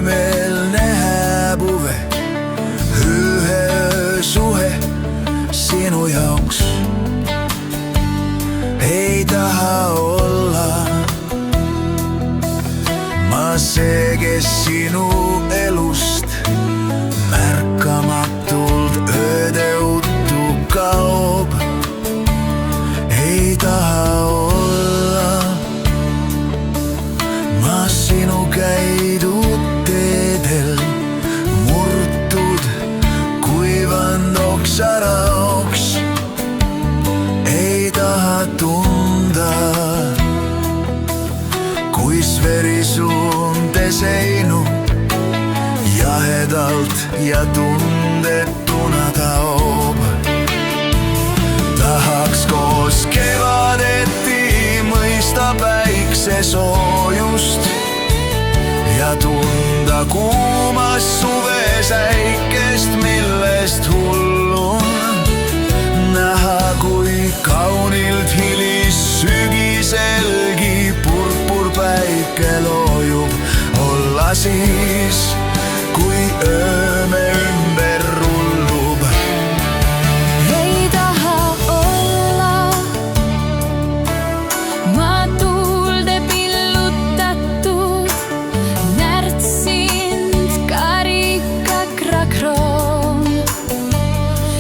öömeelne hääbuve, ühe öösuhe sinu jaoks. Ei taha olla ma see, kes sinu elust märkamatult ööde uttu kaob. Ei taha olla ma sinu käidud teedel, murtud kuivanud oksaraoks. Ei taha tunda, kuis verisuunte seinu jahedalt ja tundetuna taob. Tahaks koos kevadeti mõista päikse soojust ja tunda kuumas suve säikest, millest hullum. Näha, kui kaunilt hilis sügiselgi purpurpäike loojub. Olla siis, kui ööme ümber rullub. Ei taha olla ma tuulde pillutatud närtsind karikakrakroon.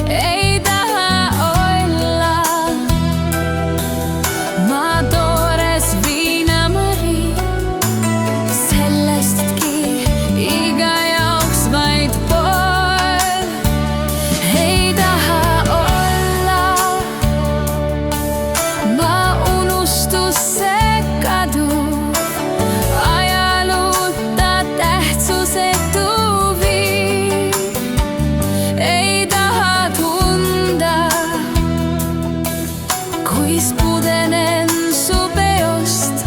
Ei taha olla ma toores viinamõri, sellestki iga jaoks vaid pool. Ei taha olla ma unustusse kaduv, ajaluuta tähtsusetu viib. Ei taha tunda, kuis pudenen su peost,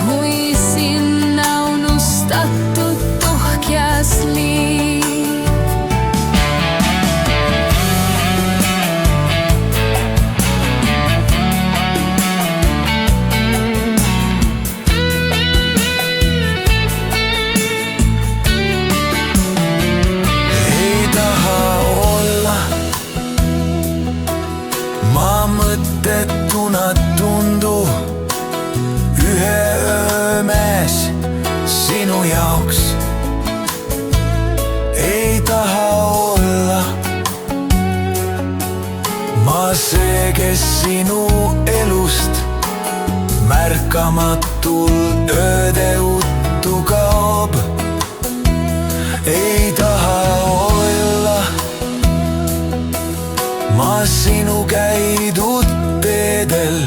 kui sinna unustatud tuhkjas liib. Ei taha olla ma mõttetuna tundu, ühe öömees sinu jaoks. Ei taha olla ma see, kes sinu elust märkamatult ööde uttu kaob. Ei taha olla ma sinu käidud teedel,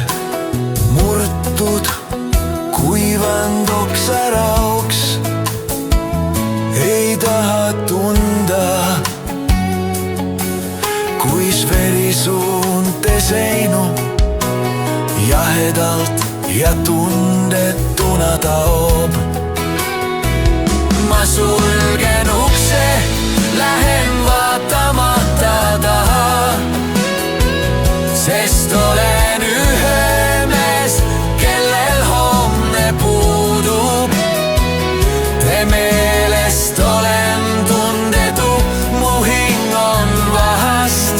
murtud kuivanud oksaraoks. Ei taha tunda, kuis verisuunte seinu jahedalt ja tundetuna taob. Ma sulgen ukse, lähen vaatamata taha, sest olen ühe mees, kellel homne puudub. Te meelest olen tundetu, mu hing on vahast.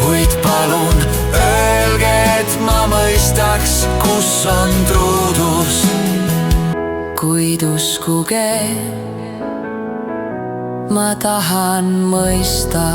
Kuid palun öelge, et ma mõistaks, kus on truudus. Kuid uskuge, ma tahan mõista.